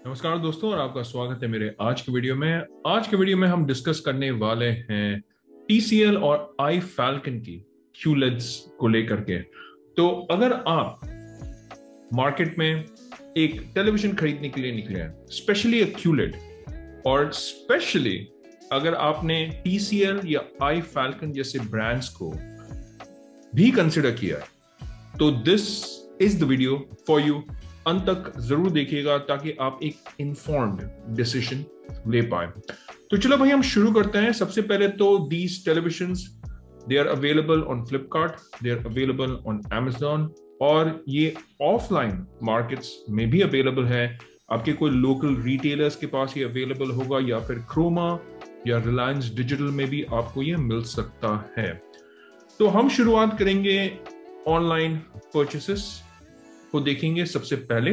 नमस्कार दोस्तों और आपका स्वागत है मेरे आज के वीडियो में हम डिस्कस करने वाले हैं TCL और आई फैल्कन की QLEDs को लेकर के। तो अगर आप मार्केट में एक टेलीविजन खरीदने के लिए निकले हैं, स्पेशली QLED, और स्पेशली अगर आपने TCL या आई फैल्कन जैसे ब्रांड्स को भी कंसिडर किया है, तो this is the video for you. अंत तक जरूर देखिएगा ताकि आप एक इन्फॉर्म्ड डिसीजन ले पाए। तो चलो भाई, हम शुरू करते हैं। सबसे पहले तो these televisions, they are available on Flipkart, they are available on Amazon, और ये ऑफलाइन मार्केट्स में भी अवेलेबल है। आपके कोई लोकल रिटेलर्स के पास ये अवेलेबल होगा, या फिर क्रोमा या रिलायंस डिजिटल में भी आपको ये मिल सकता है। तो हम शुरुआत करेंगे ऑनलाइन परचेसेस को देखेंगे सबसे पहले,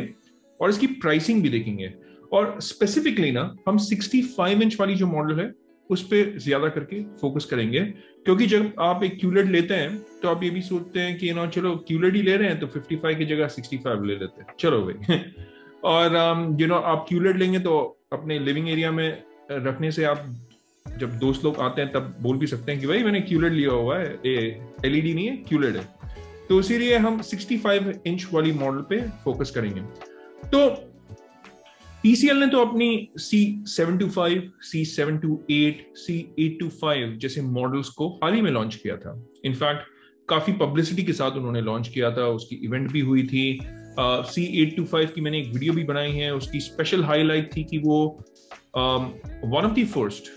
और इसकी प्राइसिंग भी देखेंगे। और स्पेसिफिकली ना, हम 65 इंच वाली जो मॉडल है उस पर ज्यादा करके फोकस करेंगे, क्योंकि जब आप एक QLED लेते हैं तो आप ये भी सोचते हैं कि चलो QLED ही ले रहे हैं तो 55 की जगह 65 ले लेते हैं, चलो भाई। और आप QLED लेंगे तो अपने लिविंग एरिया में रखने से आप जब दोस्त लोग आते हैं तब बोल भी सकते हैं कि भाई मैंने QLED लिया हुआ है, ये LED नहीं है, QLED है। तो इसीलिए हम 65 इंच वाली मॉडल पे फोकस करेंगे। तो TCL ने तो अपनी C725, C728, C825 जैसे मॉडल्स को हाल ही में लॉन्च किया था। इनफैक्ट काफी पब्लिसिटी के साथ उन्होंने लॉन्च किया था, उसकी इवेंट भी हुई थी। C825 की मैंने एक वीडियो भी बनाई है। उसकी स्पेशल हाईलाइट थी कि वो वन ऑफ द फर्स्ट,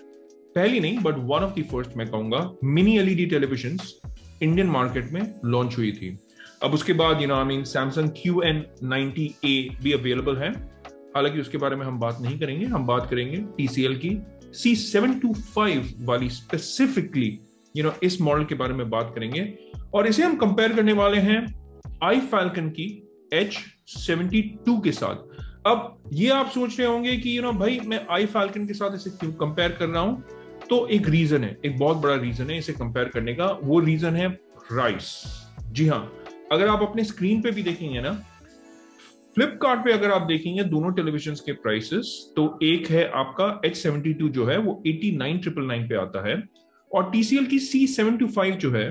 पहली नहीं but one of the first मैं कहूंगा, mini LED televisions Indian market में लॉन्च हुई थी। अब उसके बाद सैमसंग QN90A भी अवेलेबल है, हालांकि उसके बारे में हम बात नहीं करेंगे। हम बात करेंगे TCL की C725 वाली, स्पेसिफिकली इस मॉडल के बारे में बात करेंगे। और इसे हम कंपेयर करने वाले हैं आई फैल्कन की H72 के साथ। अब ये आप सोच रहे होंगे कि भाई मैं आई फैल्कन के साथ इसे क्यों कंपेयर कर रहा हूं। तो एक रीजन है, एक बहुत बड़ा रीजन है इसे कंपेयर करने का। वो रीजन है प्राइस। जी हाँ, अगर आप अपने स्क्रीन पे भी देखेंगे ना, फ्लिपकार्ट पे अगर आप देखेंगे दोनों टेलीविजन्स के प्राइसेस, तो एक है आपका H72 जो है वो 89,999 पे आता है, और TCL की C725 जो है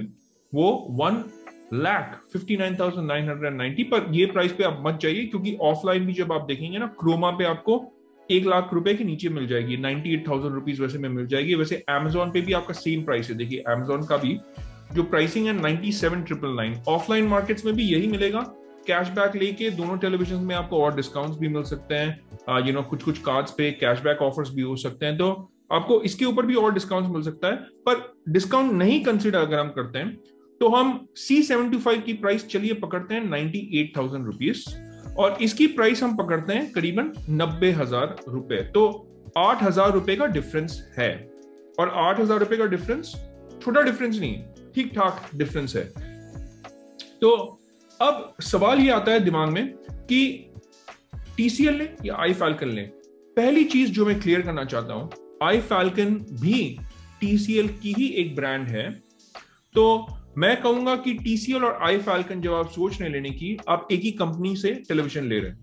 वो 1,59,990। पर ये प्राइस पे आप मत जाइए, क्योंकि ऑफलाइन भी जब आप देखेंगे ना, क्रोमा पे आपको 1,00,000 रुपए के नीचे मिल जाएगी, 98,000 रुपीज वैसे में मिल जाएगी। वैसे Amazon पे भी आपका सेम प्राइस है। देखिए Amazon का भी जो प्राइसिंग है 97,999। ऑफलाइन मार्केट्स में भी यही मिलेगा। कैशबैक लेके दोनों टेलीविजन में आपको और डिस्काउंट्स भी मिल सकते हैं। कुछ कार्ड्स पे कैशबैक ऑफर्स भी हो सकते हैं, तो आपको इसके ऊपर भी और डिस्काउंट मिल सकता है। पर डिस्काउंट नहीं कंसिडर अगर हम करते हैं, तो हम C725 की प्राइस चलिए पकड़ते हैं 98,000 रुपीज, और इसकी प्राइस हम पकड़ते हैं करीबन 90,000 रुपए। तो 8,000 रुपए का डिफरेंस है, और 8,000 रुपए का डिफरेंस छोटा डिफरेंस नहीं, ठीक ठाक डिफरेंस है। तो अब सवाल ये आता है दिमाग में कि TCL ले या आई फैल्कन ले। पहली चीज जो मैं क्लियर करना चाहता हूं, आई फैल्कन भी TCL की ही एक ब्रांड है। तो मैं कहूंगा कि TCL और आई फैल्कन जब आप सोच रहे हैं लेने की, आप एक ही कंपनी से टेलीविजन ले रहे हैं,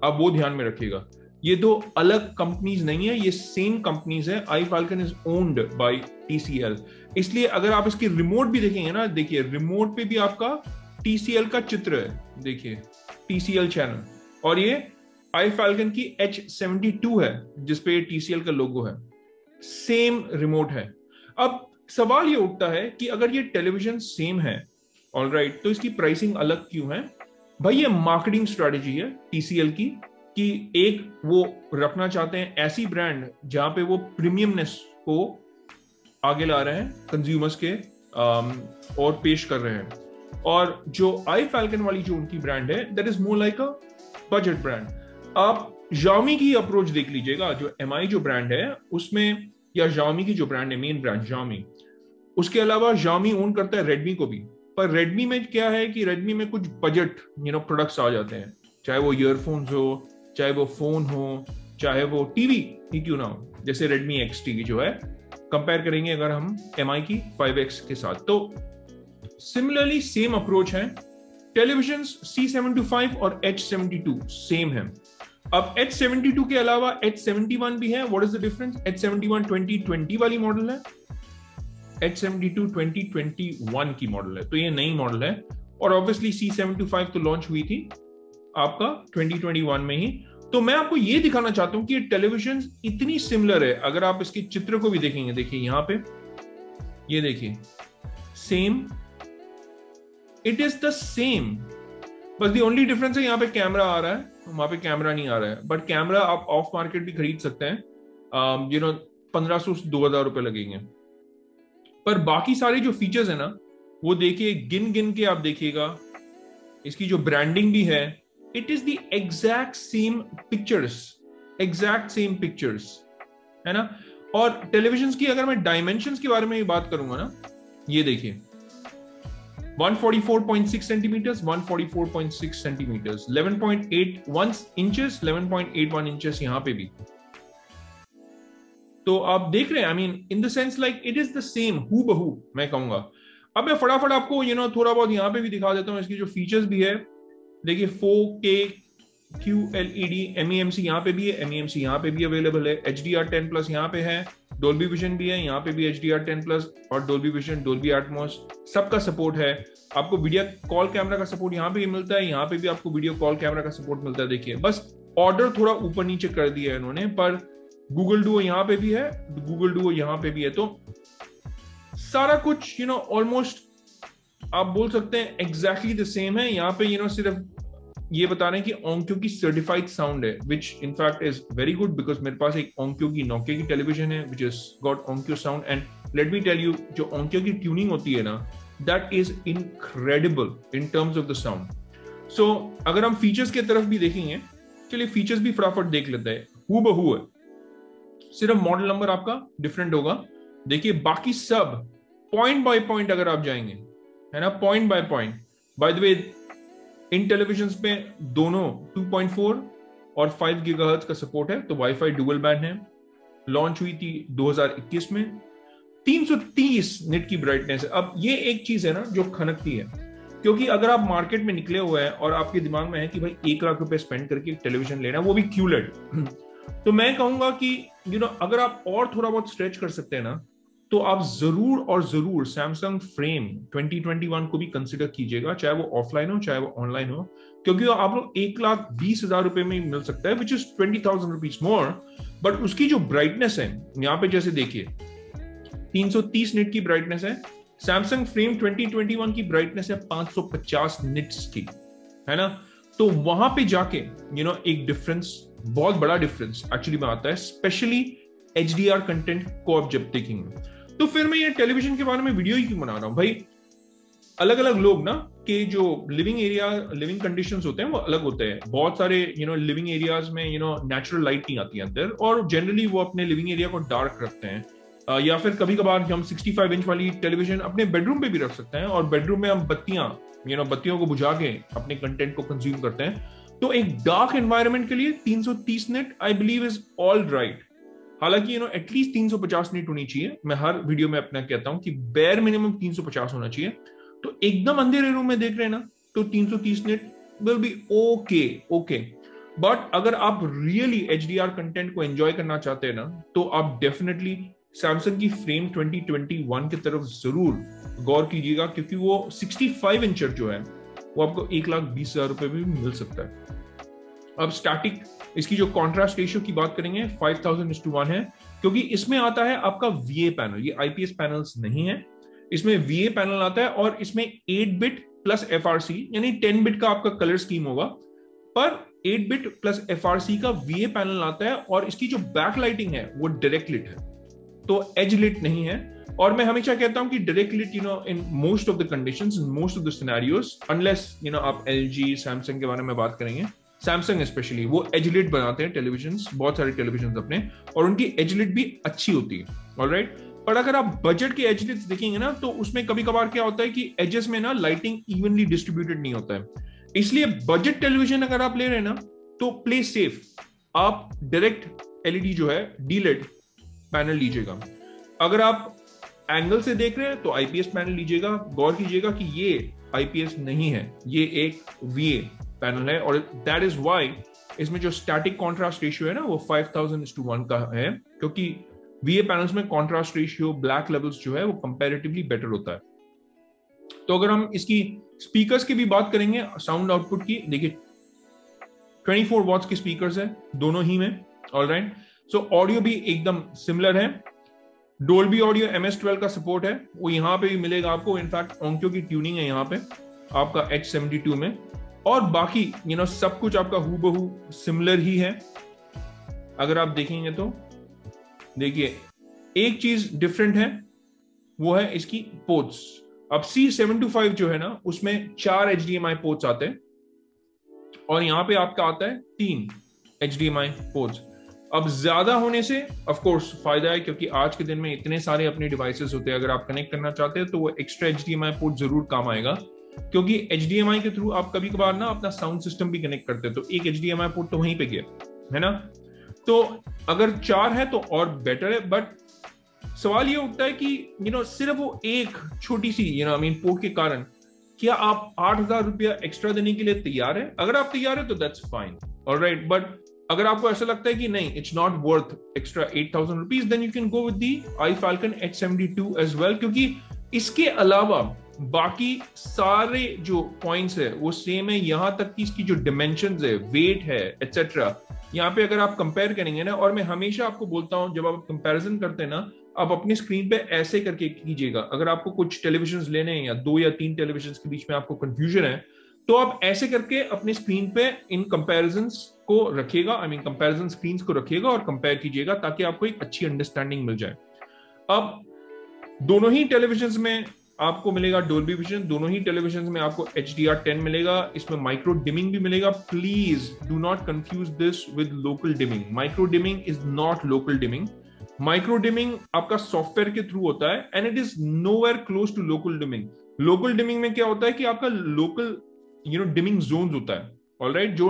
आप वो ध्यान में रखिएगा। ये दो अलग कंपनीज नहीं है, ये सेम कंपनीज है। I Falcon is owned by TCL। इसलिए अगर आप इसकी रिमोट भी देखेंगे ना, देखिए रिमोट पे भी आपका TCL का चित्र है, देखिए TCL चैनल, और ये आई फैल्कन की H72 है जिसपे TCL का लोगो है, सेम रिमोट है। अब सवाल ये उठता है कि अगर ये टेलीविजन सेम है, ऑलराइट, तो इसकी प्राइसिंग अलग क्यों है? भाई ये मार्केटिंग स्ट्रेटजी है TCL की, कि एक वो रखना चाहते हैं ऐसी ब्रांड जहां पे वो प्रीमियमनेस को आगे ला रहे हैं कंज्यूमर्स के, और पेश कर रहे हैं। और जो आई फैल्कन वाली जो उनकी ब्रांड है, that is more like a budget brand. आप Xiaomi की अप्रोच देख लीजिएगा, जो MI जो ब्रांड है उसमें, या Xiaomi की जो ब्रांड है, मेन ब्रांड Xiaomi, उसके अलावा Xiaomi ओन करता है Redmi को भी। पर Redmi में क्या है कि Redmi में कुछ बजट प्रोडक्ट्स आ जाते हैं, चाहे वो ईयरफोन्स हो, चाहे वो फोन हो, चाहे वो टीवी ही क्यों ना हो, जैसे Redmi X TV जो है, कंपेयर करेंगे अगर हम MI की 5X के साथ। तो सिमिलरली सेम अप्रोच है। टेलीविजन C725 और H72 सेम है। अब H72 के अलावा H71 भी है। What is the difference? H71 2020 वाली मॉडल है, H72 2021 की मॉडल है, तो ये नई मॉडल है। और ऑब्वियसली C75 तो लॉन्च हुई थी आपका 2021 में ही। तो मैं आपको ये दिखाना चाहता हूं कि ये टेलीविजन इतनी सिमिलर है। अगर आप इसके चित्र को भी देखेंगे, देखिए यहां पे, ये देखिए same, it is the same, बस दी ओनली डिफरेंस है यहाँ पे कैमरा आ रहा है, वहां पे कैमरा नहीं आ रहा है। बट कैमरा आप ऑफ मार्केट भी खरीद सकते हैं, 1500 से 2000 रुपए लगेंगे। पर बाकी सारे जो फीचर्स है ना, वो देखिए गिन गिन के आप देखिएगा। इसकी जो ब्रांडिंग भी है, it is the exact same pictures, exact same pictures, है ना। और टेलीविजन की अगर मैं डायमेंशंस के बारे में बात करूंगा ना, ये देखिए 144.6 सेंटीमीटर्स, 144.6 सेंटीमीटर्स, 11.81 इंचेस, 11.81 इंचेस यहां पे भी। तो आप देख रहे हैं, I mean in the sense like it is the same, हू बहू मैं कहूंगा। अब मैं फटाफट आपको थोड़ा बहुत यहां पे भी दिखा देता हूं, इसकी जो फीचर्स भी है। देखिए 4K QLED MEMC यहाँ पे भी है, MEMC यहाँ पे भी अवेलेबल है, HDR10+ यहाँ पे है, डोल्बी विजन भी है, यहाँ पे भी HDR10+ और डोल्बी विजन, डोल्बी एटमॉस सबका सपोर्ट है। आपको वीडियो कॉल कैमरा का सपोर्ट यहाँ पे भी मिलता है, यहाँ पे भी आपको वीडियो कॉल कैमरा का सपोर्ट मिलता है। देखिए बस ऑर्डर थोड़ा ऊपर नीचे कर दिया है इन्होंने, पर गूगल डुओ यहाँ पे भी है, गूगल डुओ यहाँ पे भी है। तो सारा कुछ ऑलमोस्ट आप बोल सकते हैं एग्जैक्टली द सेम है। यहाँ पे सिर्फ ये बता रहे हैं कि ओंक्यो की सर्टिफाइड साउंड है, which in fact is very good, because मेरे पास एक ओंक्यो की नोकिया की टेलीविजन है which is got Onkyo sound. And let me tell you, जो ओंक्यो की ट्यूनिंग होती है ना, that is incredible in terms of the sound. So अगर हम फीचर्स की तरफ भी देखेंगे, चलिए फीचर्स भी फटाफट देख लेते हैं। हू बहू है, सिर्फ मॉडल नंबर आपका डिफरेंट होगा। देखिए बाकी सब पॉइंट बाय पॉइंट अगर आप जाएंगे, है ना, point by point. By the way in television पे दोनों 2.4 और 5 गीगाहर्ट्ज का सपोर्ट है, तो वाईफाई डुअल बैंड है। लॉन्च हुई थी 2021 में, 330 निट की ब्राइटनेस है। अब ये एक चीज है ना जो खनकती है, क्योंकि अगर आप मार्केट में निकले हुए हैं और आपके दिमाग में है कि भाई 1 लाख रुपए स्पेंड करके टेलीविजन लेना, वो भी QLED, तो मैं कहूंगा कि अगर आप और थोड़ा बहुत स्ट्रेच कर सकते हैं ना, तो आप जरूर और जरूर सैमसंग फ्रेम 2021 को भी कंसिडर कीजिएगा, चाहे वो ऑफलाइन हो चाहे वो ऑनलाइन हो, क्योंकि आप लोग 1,20,000 रुपए में मिल सकता है, which is 20,000 rupees more. But उसकी जो ब्राइटनेस है यहाँ पे, जैसे देखिए 330 निट की ब्राइटनेस है, सैमसंग फ्रेम 2021 की ब्राइटनेस है 550 निट्स की, है ना। तो वहां पे जाके एक डिफरेंस, बहुत बड़ा डिफरेंस एक्चुअली में आता है, स्पेशली HDR कंटेंट को आप जब देखेंगे। तो फिर मैं ये टेलीविजन के बारे में वीडियो ही क्यों बना रहा हूं भाई। अलग अलग लोग ना के जो लिविंग कंडीशंस होते हैं वो अलग होते हैं। बहुत सारे लिविंग एरियाज में नेचुरल लाइट नहीं आती है अंदर, और जनरली वो अपने लिविंग एरिया को डार्क रखते हैं। या फिर कभी कभार हम 65 इंच वाली टेलीविजन अपने बेडरूम पे भी रख सकते हैं, और बेडरूम में हम बत्तियों को बुझा के अपने कंटेंट को कंज्यूम करते हैं। तो एक डार्क एनवायरनमेंट के लिए 330 nit I believe is all right. हालांकि एटलीस्ट 350 निट होनी चाहिए। मैं हर वीडियो में अपना कहता हूं कि बेयर मिनिमम 350 होना चाहिए। तो एकदम अंधेरे रूम में देख रहे हैं ना, तो 330 nit will be okay. But अगर आप रियली HDR कंटेंट को एंजॉय करना चाहते हैं ना, तो आप डेफिनेटली सैमसंग की फ्रेम 2021 की तरफ जरूर गौर कीजिएगा, क्योंकि वो 65 इंचर जो है वो आपको 1,20,000 रुपए में भी मिल सकता है। अब स्टैटिक, इसकी जो कॉन्ट्रास्ट रेशियो की बात करेंगे 5000:1 है, क्योंकि इसमें आता है आपका VA पैनल, ये IPS पैनल्स नहीं है, इसमें VA पैनल आता है, और इसमें 8 बिट प्लस FRC यानी 10 बिट का आपका कलर स्कीम होगा, पर 8 बिट प्लस FRC का VA पैनल आता है। और इसकी जो बैक लाइटिंग है वो डायरेक्ट लिट है, तो एज लिट नहीं है। और मैं हमेशा कहता हूं कि direct lit in most of the conditions, in most of the scenarios, unless आप LG सैमसंग के बारे में बात करेंगे, सैमसंग स्पेशली वो एज लिट बनाते हैं टेलीविजन, बहुत सारे टेलीविजन अपने, और उनकी एज लिट भी अच्छी होती है, ऑलराइट। पर अगर आप बजट के एज लिट्स देखेंगे ना, तो उसमें कभी कभार क्या होता है कि एजेस में ना लाइटिंग इवनली डिस्ट्रीब्यूटेड नहीं होता है। इसलिए बजट टेलीविजन अगर आप ले रहे हैं ना, तो प्ले सेफ, आप डायरेक्ट LED जो है DLED पैनल लीजिएगा। अगर आप एंगल से देख रहे हैं तो IPS पैनल लीजिएगा। गौर कीजिएगा कि ये IPS नहीं है, ये एक VA पैनल है, और दैट इज व्हाई इसमें जो स्टैटिक कॉन्ट्रास्ट रेशियो है ना वो 5000:1 का है, क्योंकि VA पैनल्स में कॉन्ट्रास्ट रेशियो, ब्लैक लेवल्स जो है वो कंपैरेटिवली बेटर होता है। तो अगर हम इसकी स्पीकर्स की भी बात करेंगे, साउंड आउटपुट की, देखिए 24 वॉट्स के स्पीकर्स है दोनों ही में। ऑलराइट, सो ऑडियो भी एकदम सिमिलर है। डोल्बी ऑडियो MS-12 का सपोर्ट है, वो यहाँ पे भी मिलेगा आपको। इनफैक्ट ओंक्यो की ट्यूनिंग है यहाँ पे आपका H72 में, और बाकी सब कुछ आपका हूबहू सिमिलर ही है। अगर आप देखेंगे तो देखिए एक चीज डिफरेंट है, वो है इसकी पोर्ट्स। अब C725 जो है ना उसमें 4 HDMI पोर्ट्स आते हैं, और यहां पे आपका आता है 3 HDMI पोर्ट्स। अब ज्यादा होने से ऑफ कोर्स फायदा है, क्योंकि आज के दिन में इतने सारे अपने डिवाइसेस होते हैं, अगर आप कनेक्ट करना चाहते हैं तो वो एक्स्ट्रा HDMI पोर्ट जरूर काम आएगा, क्योंकि HDMI के थ्रू आप कभी कभार ना अपना साउंड सिस्टम भी कनेक्ट करते हैं, तो एक HDMI पोर्ट तो वहीं पे गया है ना। तो अगर 4 है तो और बेटर है, बट सवाल ये उठता है कि सिर्फ वो एक छोटी सी पोर्ट के कारण क्या आप 8,000 रुपया एक्स्ट्रा देने के लिए तैयार है? अगर आप तैयार है तो दैट्स फाइन, ऑलराइट। बट अगर आपको ऐसा लगता है कि नहीं, it's not worth extra 8,000 rupees, then you can go with the iFalcon H72 as well, क्योंकि इसके अलावा बाकी सारे जो पॉइंट्स है वो सेम है, यहां तक कि इसकी जो डिमेंशंस है, वेट है, एटसेट्रा, यहाँ पे अगर आप कंपेयर करेंगे ना, और मैं हमेशा आपको बोलता हूं जब आप कंपैरिजन करते हैं ना, आप अपनी स्क्रीन पे ऐसे करके कीजिएगा। अगर आपको कुछ टेलीविजन लेने हैं या 2 या 3 टेलीविजन के बीच में आपको कंफ्यूजन है, तो आप ऐसे करके अपनी स्क्रीन पे इन कंपैरिजंस को रखिएगा, कंपैरिजन स्क्रीन्स को रखिएगा और कंपेयर कीजिएगा, ताकि आपको एक अच्छी अंडरस्टैंडिंग मिल जाए। अब दोनों ही टेलीविजन में आपको मिलेगा डोल्बी विजन, दोनों ही टेलीविजन में आपको HDR10 मिलेगा, इसमें माइक्रो डिमिंग भी मिलेगा। Please do not confuse this with local dimming. Micro dimming is not local dimming. Micro dimming आपका सॉफ्टवेयर के थ्रू होता है, and it is nowhere close to local dimming. Local dimming में क्या होता है कि आपका लोकल डिमिंग जोन्स होता है, ऑलराइट, जो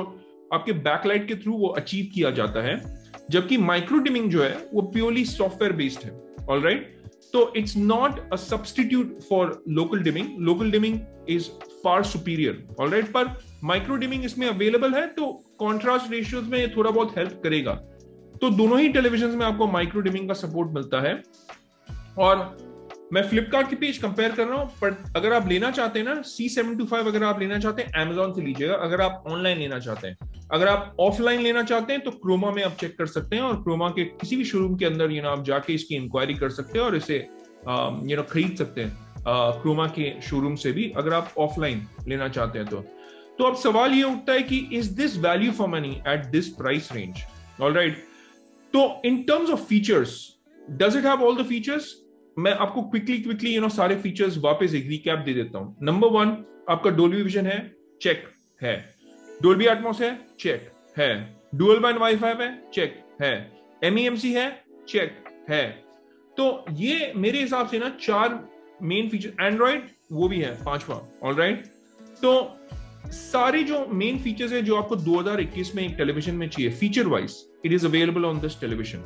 आपके बैकलाइट के थ्रू वो अचीव किया जाता है, जबकि माइक्रो डिमिंग जो है वो प्योरली सॉफ्टवेयर बेस्ड है, ऑलराइट। तो it's not a substitute for local dimming. Local dimming is far superior, alright, पर माइक्रो डिमिंग इसमें अवेलेबल है, तो कॉन्ट्रास्ट रेशियोज में ये थोड़ा बहुत हेल्प करेगा। तो दोनों ही टेलीविजन में आपको माइक्रो डिमिंग का सपोर्ट मिलता है, और मैं फ्लिपकार्ट के पेज कंपेयर कर रहा हूं, पर अगर आप लेना चाहते हैं ना C725, अगर आप लेना चाहते हैं Amazon से लीजिएगा। अगर आप ऑनलाइन लेना चाहते हैं, अगर आप ऑफलाइन लेना चाहते हैं तो क्रोमा में आप चेक कर सकते हैं, और क्रोमा के किसी भी शोरूम के अंदर आप जाके इसकी इंक्वायरी कर सकते हैं और इसे खरीद सकते हैं क्रोमा के शोरूम से भी, अगर आप ऑफलाइन लेना चाहते हैं तो अब सवाल ये उठता है कि is this value for money at this price range, alright. तो in terms of features, does it have all the features? मैं आपको क्विकली सारे फीचर्स वापस एक रिकैप दे देता हूं। नंबर 1, आपका डोल्बी विजन है, चेक है। डोल्बी एटमॉस है, चेक है। डुअल बैंड वाईफाई है, चेक है। MEMC है, चेक है। तो ये मेरे हिसाब से ना 4 मेन फीचर। एंड्रॉइड वो भी है 5वां, ऑलराइट। तो सारे जो मेन फीचर्स है जो आपको 2021 में एक टेलीविजन में चाहिए feature wise, it is available on this television.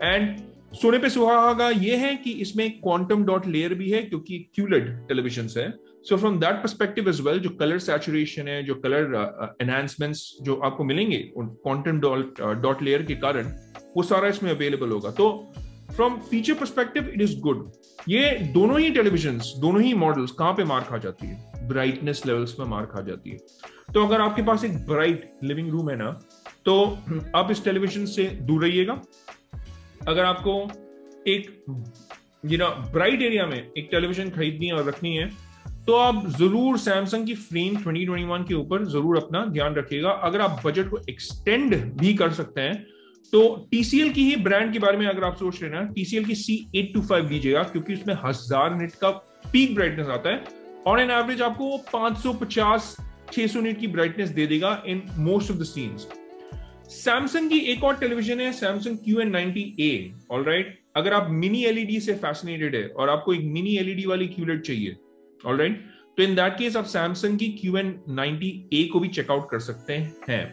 And सोने पे सुहागा ये है कि इसमें क्वांटम डॉट लेयर भी है, क्योंकि QLED टेलीविजन है। So from that perspective as well, जो कलर सैचुरेशन है, जो कलर एनहांसमेंट्स जो आपको मिलेंगे क्वांटम डॉट लेयर के कारण, वो सारा इसमें अवेलेबल होगा। तो from feature perspective it is good. ये दोनों ही टेलीविजन, दोनों ही मॉडल्स कहां पे मार खा जाती है? ब्राइटनेस लेवल्स में मार खा जाती है। तो अगर आपके पास एक ब्राइट लिविंग रूम है ना, तो आप इस टेलीविजन से दूर रहिएगा। अगर आपको एक ब्राइट एरिया में एक टेलीविजन खरीदनी और रखनी है, तो आप जरूर सैमसंग की फ्रेम 2021 के ऊपर जरूर अपना ध्यान रखिएगा। अगर आप बजट को एक्सटेंड भी कर सकते हैं, तो TCL की ही ब्रांड के बारे में अगर आप सोच रहे हैं ना, TCL की C825 लीजिएगा, क्योंकि उसमें 1000 निट का पीक ब्राइटनेस आता है। ऑन एन एवरेज आपको 550-600 निट की ब्राइटनेस दे देगा इन most of the scenes. Samsung की एक और टेलीविजन है, सैमसंग QN90A, ऑलराइट। अगर आप मिनी LED से फैसिनेटेड है और आपको एक मिनी LED वाली QLED चाहिए, ऑलराइट, तो इन दैट केस आप सैमसंग की QN90A को भी चेकआउट कर सकते हैं,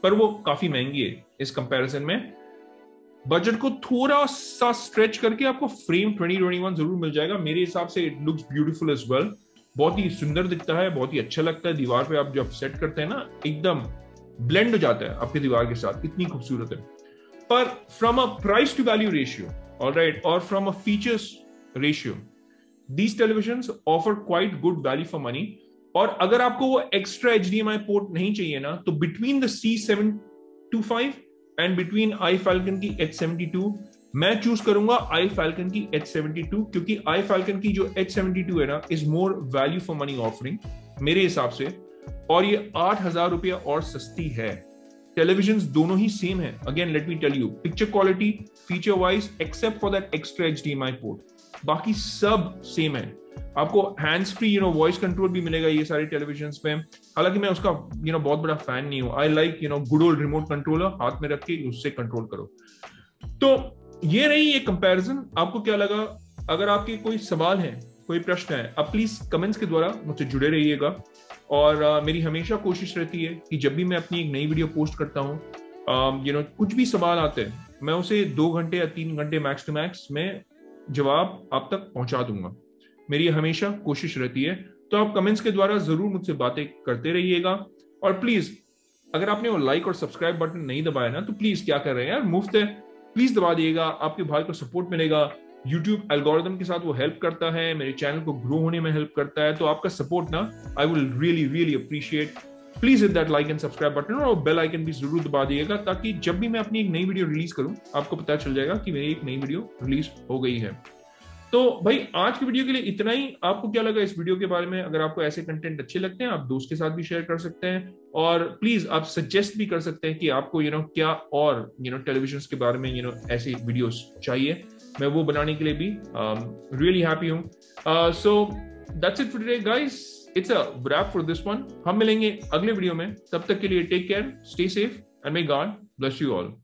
पर वो काफी महंगी है इस कंपैरिजन में। बजट को थोड़ा सा स्ट्रेच करके आपको फ्रेम 2021 जरूर मिल जाएगा। मेरे हिसाब से it looks beautiful as well, बहुत ही सुंदर दिखता है, बहुत ही अच्छा लगता है। दीवार पे आप जब सेट करते हैं ना, एकदम ब्लेंड हो जाता है आपकी दीवार के साथ, इतनी खूबसूरत है। पर from a price to value ratio, alright, और from a features ratio, these televisions offer quite good value for money। और अगर आपको वो एक्स्ट्रा HDMI पोर्ट नहीं चाहिए ना, तो between the C725 and between I falcon की H72 मैं चूज करूंगा आई फैल्कन की H72, क्योंकि आई फैल्कन की जो H72 है ना is more value for money offering मेरे हिसाब से, और ये 8,000 रुपया और सस्ती है। टेलीविजन दोनों ही सेम है, again let me tell you, picture quality, feature wise, except for that extra HDMI port, बाकी सब सेम है। आपको हैंड्स फ्री वॉइस कंट्रोल भी मिलेगा ये सारे टेलीविजन पे। हालांकि मैं उसका बहुत बड़ा फैन नहीं हूं। I like good old remote controller, हाथ में रख के उससे कंट्रोल करो। तो ये रही ये कंपैरिजन। आपको क्या लगा? अगर आपके कोई सवाल है, कोई प्रश्न है, आप प्लीज कमेंट्स के द्वारा मुझसे जुड़े रहिएगा। और मेरी हमेशा कोशिश रहती है कि जब भी मैं अपनी एक नई वीडियो पोस्ट करता हूँ, कुछ भी सवाल आते हैं, मैं उसे 2 घंटे या 3 घंटे मैक्स टू मैक्स में जवाब आप तक पहुंचा दूंगा। मेरी हमेशा कोशिश रहती है। तो आप कमेंट्स के द्वारा जरूर मुझसे बातें करते रहिएगा। और प्लीज, अगर आपने वो लाइक और सब्सक्राइब बटन नहीं दबाया ना, तो प्लीज, क्या कर रहे हैं यार, मुफ्त है, प्लीज दबा दिएगा। आपके भाई को सपोर्ट मिलेगा। YouTube एल्गोरिथम के साथ वो हेल्प करता है, मेरे चैनल को ग्रो होने में हेल्प करता है। तो आपका सपोर्ट ना I will really really appreciate. Please hit that like and subscribe button, और बेल आइकन भी जरूर दबा दिएगा, ताकि जब भी मैं अपनी एक नई वीडियो रिलीज करूं, आपको पता चल जाएगा कि मेरी एक नई वीडियो रिलीज हो गई है। तो भाई, आज की वीडियो के लिए इतना ही। आपको क्या लगा इस वीडियो के बारे में? अगर आपको ऐसे कंटेंट अच्छे लगते हैं, आप दोस्त के साथ भी शेयर कर सकते हैं। और प्लीज आप सजेस्ट भी कर सकते हैं कि आपको क्या और टेलीविजन के बारे में ऐसी वीडियोस चाहिए। मैं वो बनाने के लिए भी रियली हैप्पी हूँ। So that's it for today guys, it's a wrap for this one. हम मिलेंगे अगले वीडियो में, तब तक के लिए take care, stay safe, and may God bless you all.